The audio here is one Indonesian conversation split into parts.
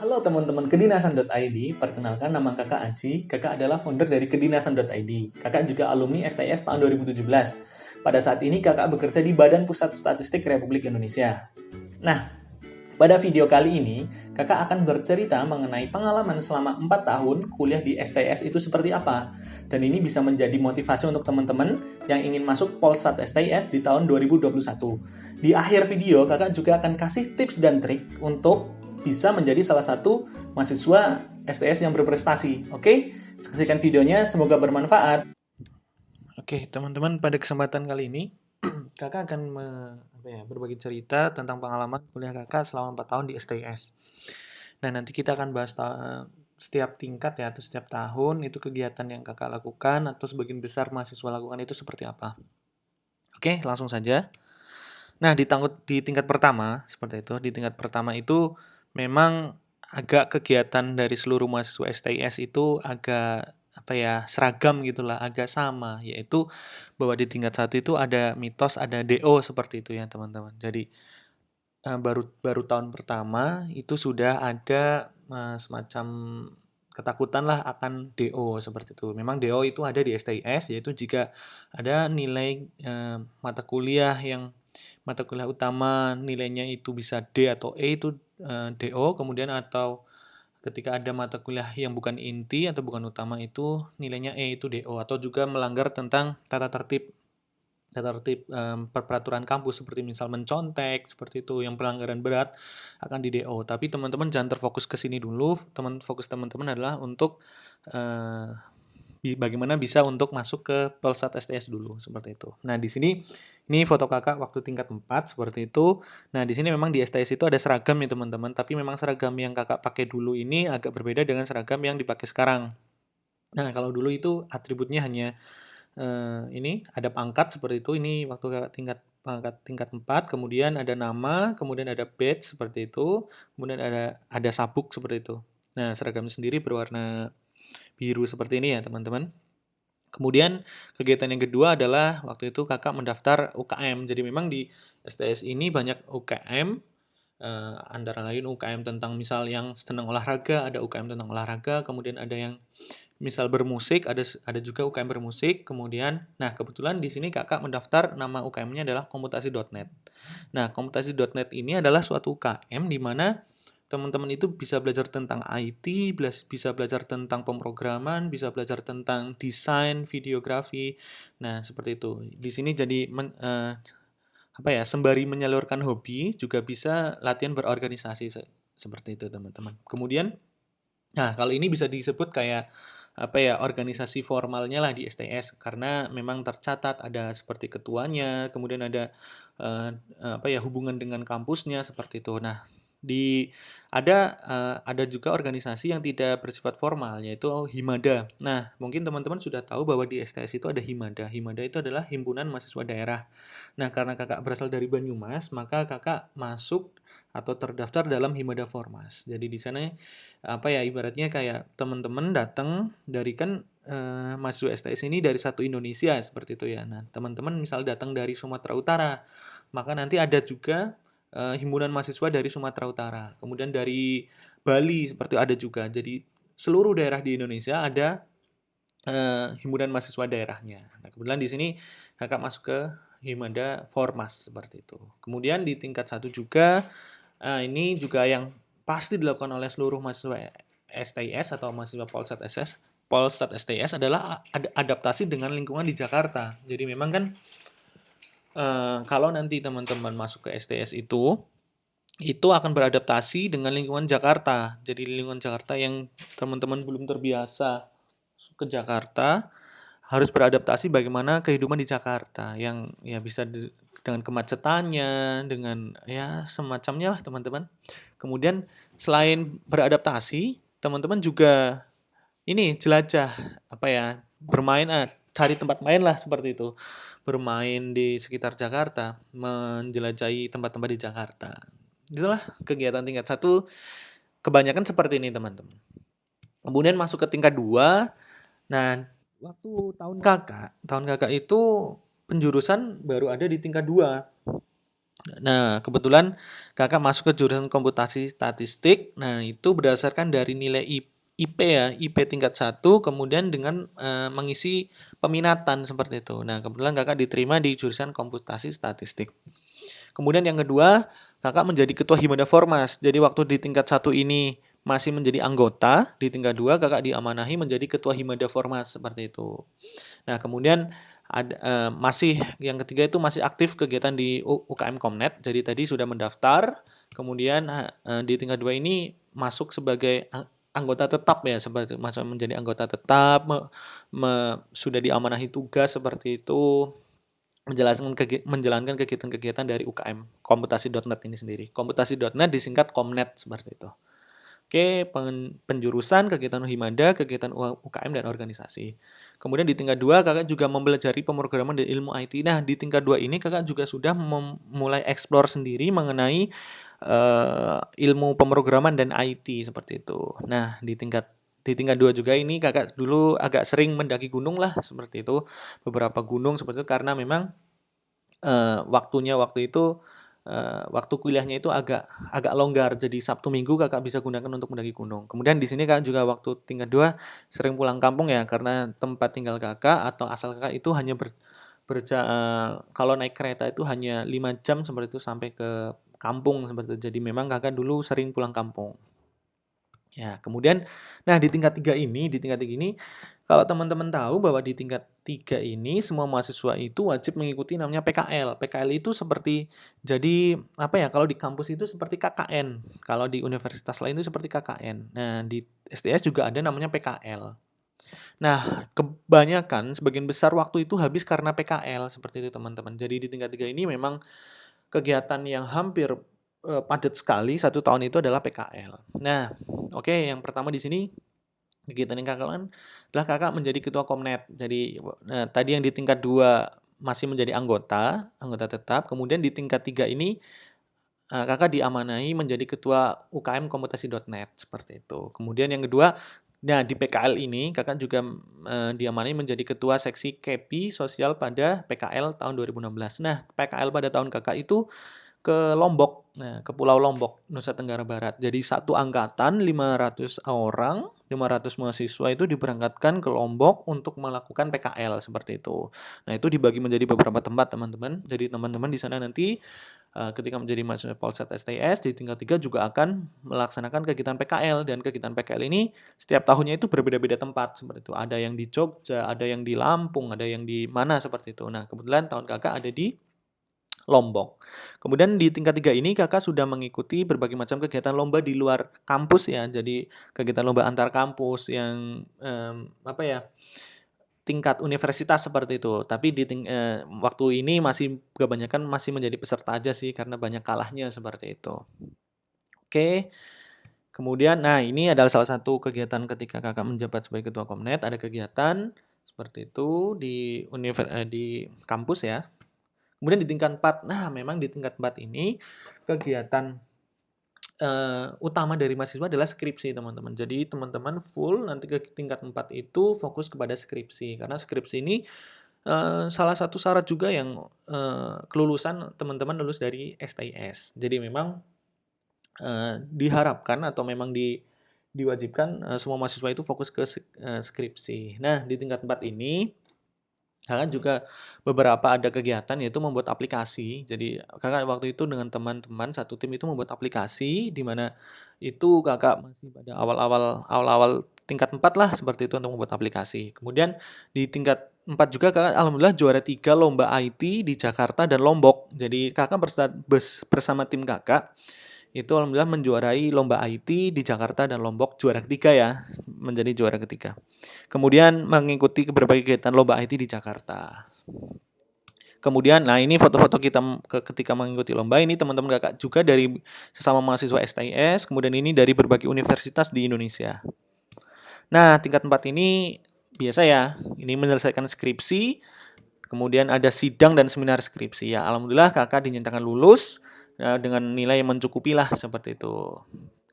Halo teman-teman kedinasan.id, perkenalkan nama kakak Aji. Kakak adalah founder dari kedinasan.id. Kakak juga alumni STS tahun 2017. Pada saat ini kakak bekerja di Badan Pusat Statistik Republik Indonesia. Nah, pada video kali ini, kakak akan bercerita mengenai pengalaman selama 4 tahun kuliah di STS itu seperti apa. Dan ini bisa menjadi motivasi untuk teman-teman yang ingin masuk Polsat STS di tahun 2021. Di akhir video, kakak juga akan kasih tips dan trik untuk bisa menjadi salah satu mahasiswa STS yang berprestasi. Oke, saksikan videonya, semoga bermanfaat. Oke, teman-teman, pada kesempatan kali ini kakak akan berbagi cerita tentang pengalaman kuliah kakak selama 4 tahun di STS. Nah, nanti kita akan bahas setiap tingkat ya, atau setiap tahun itu kegiatan yang kakak lakukan atau sebagian besar mahasiswa lakukan itu seperti apa. Oke, langsung saja. Nah, di tingkat pertama, seperti itu, di tingkat pertama itu memang agak kegiatan dari seluruh mahasiswa STIS itu agak seragam gitulah, agak sama, yaitu bahwa di tingkat satu itu ada mitos, ada DO seperti itu ya teman-teman. Jadi baru baru tahun pertama itu sudah ada semacam ketakutan lah akan DO seperti itu. Memang DO itu ada di STIS, yaitu jika ada nilai mata kuliah utama nilainya itu bisa D atau E itu DO, kemudian atau ketika ada mata kuliah yang bukan inti atau bukan utama itu nilainya E itu DO, atau juga melanggar tentang tata tertib peraturan kampus seperti misal mencontek seperti itu, yang pelanggaran berat akan di DO. Tapi teman-teman jangan terfokus ke sini dulu. Fokus teman-teman adalah untuk uh, bagaimana bisa untuk masuk ke Polsat STS dulu seperti itu. Nah, di sini ini foto kakak waktu tingkat 4 seperti itu. Nah, di sini memang di STS itu ada seragam nih teman-teman, tapi memang seragam yang kakak pakai dulu ini agak berbeda dengan seragam yang dipakai sekarang. Nah, kalau dulu itu atributnya hanya ini ada pangkat seperti itu. Ini waktu kakak pangkat tingkat 4, kemudian ada nama, kemudian ada badge seperti itu, kemudian ada sabuk seperti itu. Nah, seragamnya sendiri berwarna biru seperti ini ya, teman-teman. Kemudian kegiatan yang kedua adalah waktu itu kakak mendaftar UKM. Jadi memang di STS ini banyak UKM, antara lain UKM tentang misal yang senang olahraga, ada UKM tentang olahraga, kemudian ada yang misal bermusik, ada juga UKM bermusik, kemudian nah kebetulan di sini kakak mendaftar nama UKM-nya adalah komputasi.net. Nah, komputasi.net ini adalah suatu UKM di mana teman-teman itu bisa belajar tentang IT, bisa belajar tentang pemrograman, bisa belajar tentang desain, videografi. Nah, seperti itu. Di sini jadi sembari menyalurkan hobi juga bisa latihan berorganisasi seperti itu, teman-teman. Kemudian nah, kalau ini bisa disebut kayak organisasi formalnya lah di STS, karena memang tercatat ada seperti ketuanya, kemudian ada hubungan dengan kampusnya seperti itu. Nah, di ada juga organisasi yang tidak bersifat formal, yaitu Himada. Nah, mungkin teman-teman sudah tahu bahwa di STS itu ada Himada. Himada itu adalah himpunan mahasiswa daerah. Nah, karena kakak berasal dari Banyumas, maka kakak masuk atau terdaftar dalam Himada Formas. Jadi di sana ibaratnya kayak teman-teman datang dari kan mahasiswa STS ini dari satu Indonesia seperti itu ya. Nah, teman-teman misal datang dari Sumatera Utara, maka nanti ada juga himpunan mahasiswa dari Sumatera Utara. Kemudian dari Bali seperti ada juga. Jadi seluruh daerah di Indonesia ada himpunan mahasiswa daerahnya. Nah, kebetulan di sini kakak masuk ke Himada Formas seperti itu. Kemudian di tingkat 1 juga ini juga yang pasti dilakukan oleh seluruh mahasiswa STIS atau mahasiswa Polsat STS adalah adaptasi dengan lingkungan di Jakarta. Jadi memang kan kalau nanti teman-teman masuk ke STS itu akan beradaptasi dengan lingkungan Jakarta. Jadi lingkungan Jakarta yang teman-teman belum terbiasa ke Jakarta, harus beradaptasi bagaimana kehidupan di Jakarta yang ya bisa dengan kemacetannya, dengan ya semacamnya lah teman-teman. Kemudian selain beradaptasi, teman-teman juga ini jelajah bermain, cari tempat main lah seperti itu. Bermain di sekitar Jakarta, menjelajahi tempat-tempat di Jakarta. Itulah kegiatan tingkat 1 kebanyakan seperti ini teman-teman. Kemudian masuk ke tingkat 2. Nah, waktu tahun kakak itu penjurusan baru ada di tingkat 2. Nah, kebetulan kakak masuk ke jurusan komputasi statistik. Nah, itu berdasarkan dari nilai IP ya, IP tingkat 1, kemudian dengan mengisi peminatan seperti itu. Nah, kebetulan kakak diterima di jurusan komputasi statistik. Kemudian yang kedua, kakak menjadi ketua Himada Formas. Jadi waktu di tingkat 1 ini masih menjadi anggota, di tingkat 2 kakak diamanahi menjadi ketua Himada Formas seperti itu. Nah, kemudian ada masih yang ketiga itu masih aktif kegiatan di UKM Komnet. Jadi tadi sudah mendaftar, kemudian di tingkat 2 ini masuk sebagai anggota tetap ya, seperti masuk menjadi anggota tetap, sudah diamanahi tugas seperti itu, menjalankan kegiatan-kegiatan dari UKM komputasi.net ini sendiri. Komputasi.net disingkat Komnet seperti itu. Oke, penjurusan, kegiatan Himada, kegiatan UKM dan organisasi. Kemudian di tingkat 2 kakak juga mempelajari pemrograman dan ilmu IT. Nah, di tingkat 2 ini kakak juga sudah mulai explore sendiri mengenai ilmu pemrograman dan IT seperti itu. Nah, di tingkat 2 juga ini kakak dulu agak sering mendaki gunung lah seperti itu. Beberapa gunung seperti itu karena memang waktu itu waktu kuliahnya itu agak agak longgar. Jadi Sabtu Minggu kakak bisa gunakan untuk mendaki gunung. Kemudian di sini kakak juga waktu tingkat 2 sering pulang kampung ya karena tempat tinggal kakak atau asal kakak itu hanya kalau naik kereta itu hanya 5 jam seperti itu sampai ke kampung seperti itu. Jadi memang kakak dulu sering pulang kampung. Ya, kemudian di tingkat 3 ini kalau teman-teman tahu bahwa di tingkat 3 ini semua mahasiswa itu wajib mengikuti namanya PKL. PKL itu seperti jadi apa ya, kalau di kampus itu seperti KKN, kalau di universitas lain itu seperti KKN. Nah, di STS juga ada namanya PKL. Nah, kebanyakan sebagian besar waktu itu habis karena PKL seperti itu teman-teman. Jadi di tingkat 3 ini memang kegiatan yang hampir padat sekali 1 tahun itu adalah PKL. Nah, oke, yang pertama di sini kegiatan yang kakak lakukan adalah kakak menjadi ketua Komnet. Jadi tadi yang di tingkat 2 masih menjadi anggota, anggota tetap. Kemudian di tingkat 3 ini kakak diamanahi menjadi ketua UKM komputasi.net seperti itu. Kemudian yang kedua, nah di PKL ini kakak juga diamanahi menjadi ketua seksi KEPI sosial pada PKL tahun 2016. Nah, PKL pada tahun kakak itu ke Lombok, nah ke Pulau Lombok, Nusa Tenggara Barat. Jadi satu angkatan 500 orang, 500 mahasiswa itu diberangkatkan ke Lombok untuk melakukan PKL seperti itu. Nah, itu dibagi menjadi beberapa tempat, teman-teman. Jadi teman-teman di sana nanti ketika menjadi mahasiswa Polsat STS di tingkat 3 juga akan melaksanakan kegiatan PKL, dan kegiatan PKL ini setiap tahunnya itu berbeda-beda tempat seperti itu. Ada yang di Jogja, ada yang di Lampung, ada yang di mana seperti itu. Nah, kebetulan tahun kakak ada di Lombok. Kemudian di tingkat 3 ini kakak sudah mengikuti berbagai macam kegiatan lomba di luar kampus ya. Jadi kegiatan lomba antar kampus yang apa ya, tingkat universitas seperti itu. Tapi waktu ini masih kebanyakan masih menjadi peserta aja sih karena banyak kalahnya seperti itu. Oke. Kemudian nah ini adalah salah satu kegiatan ketika kakak menjabat sebagai ketua Komnet, ada kegiatan seperti itu di kampus ya. Kemudian di tingkat 4, nah memang di tingkat 4 ini kegiatan utama dari mahasiswa adalah skripsi teman-teman. Jadi teman-teman full nanti ke tingkat 4 itu fokus kepada skripsi. Karena skripsi ini salah satu syarat juga yang kelulusan teman-teman lulus dari STIS. Jadi memang diharapkan atau memang diwajibkan semua mahasiswa itu fokus ke skripsi. Nah, di tingkat 4 ini kakak juga beberapa ada kegiatan yaitu membuat aplikasi. Jadi kakak waktu itu dengan teman-teman satu tim itu membuat aplikasi di mana itu kakak masih pada awal-awal tingkat 4 lah seperti itu untuk membuat aplikasi. Kemudian di tingkat 4 juga kakak alhamdulillah juara 3 lomba IT di Jakarta dan Lombok. Jadi kakak bersama tim kakak itu alhamdulillah menjuarai lomba IT di Jakarta dan Lombok, juara ketiga ya, menjadi juara ketiga. Kemudian mengikuti berbagai kegiatan lomba IT di Jakarta. Kemudian, nah ini foto-foto kita ketika mengikuti lomba ini teman-teman kakak juga dari sesama mahasiswa STIS, kemudian ini dari berbagai universitas di Indonesia. Nah, tingkat 4 ini biasa ya, ini menyelesaikan skripsi, kemudian ada sidang dan seminar skripsi ya. Alhamdulillah kakak dinyatakan lulus dengan nilai yang mencukupi lah seperti itu.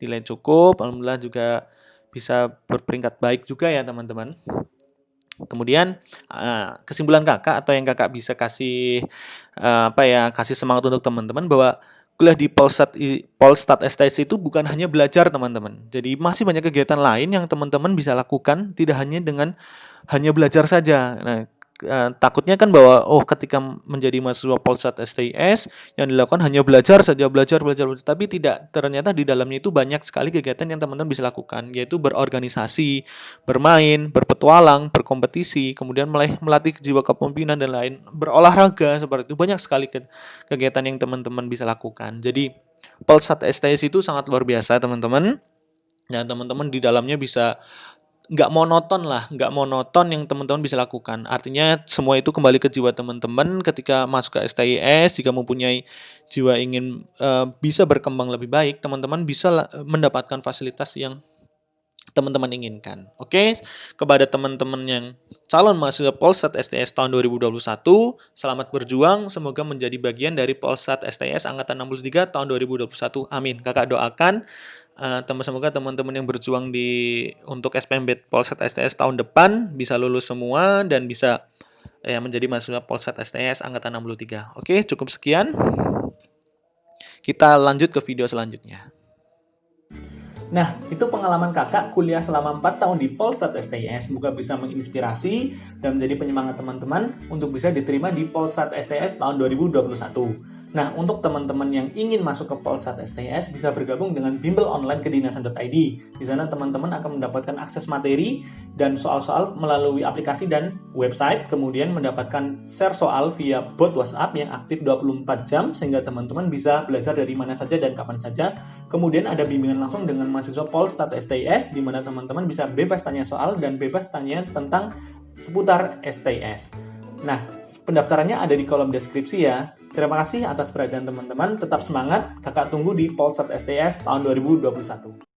Nilai cukup, alhamdulillah juga bisa berperingkat baik juga ya teman-teman. Kemudian kesimpulan kakak atau yang kakak bisa kasih kasih semangat untuk teman-teman bahwa kuliah di Polstat STS itu bukan hanya belajar teman-teman. Jadi masih banyak kegiatan lain yang teman-teman bisa lakukan, tidak hanya dengan hanya belajar saja. Nah, takutnya kan bahwa ketika menjadi mahasiswa Polsat STIS yang dilakukan hanya belajar saja, belajar, tapi tidak. Ternyata di dalamnya itu banyak sekali kegiatan yang teman-teman bisa lakukan, yaitu berorganisasi, bermain, berpetualang, berkompetisi, kemudian melatih jiwa kepemimpinan dan lain, berolahraga seperti itu. Banyak sekali kegiatan yang teman-teman bisa lakukan. Jadi Polsat STIS itu sangat luar biasa teman-teman. Dan teman-teman di dalamnya bisa nggak monoton yang teman-teman bisa lakukan. Artinya semua itu kembali ke jiwa teman-teman ketika masuk ke STIS. Jika mempunyai jiwa ingin bisa berkembang lebih baik, teman-teman bisa mendapatkan fasilitas yang teman-teman inginkan. Oke, kepada teman-teman yang calon mahasiswa Polsat STS tahun 2021, selamat berjuang, semoga menjadi bagian dari Polsat STS angkatan 63 tahun 2021. Amin. Kakak doakan semoga teman-teman yang berjuang untuk SPMB Polsat STS tahun depan bisa lulus semua dan bisa menjadi mahasiswa Polsat STS angkatan 63. Oke, cukup sekian. Kita lanjut ke video selanjutnya. Nah, itu pengalaman kakak kuliah selama 4 tahun di Polsat STS. Semoga bisa menginspirasi dan menjadi penyemangat teman-teman untuk bisa diterima di Polsat STS tahun 2021. Nah, untuk teman-teman yang ingin masuk ke Polsat STS bisa bergabung dengan bimbel online kedinasan.id. Di sana teman-teman akan mendapatkan akses materi dan soal-soal melalui aplikasi dan website, kemudian mendapatkan share soal via bot WhatsApp yang aktif 24 jam sehingga teman-teman bisa belajar dari mana saja dan kapan saja. Kemudian ada bimbingan langsung dengan mahasiswa Polsat STS di mana teman-teman bisa bebas tanya soal dan bebas tanya tentang seputar STS. Nah, pendaftarannya ada di kolom deskripsi ya. Terima kasih atas perhatian teman-teman. Tetap semangat. Kakak tunggu di Polsat STS tahun 2021.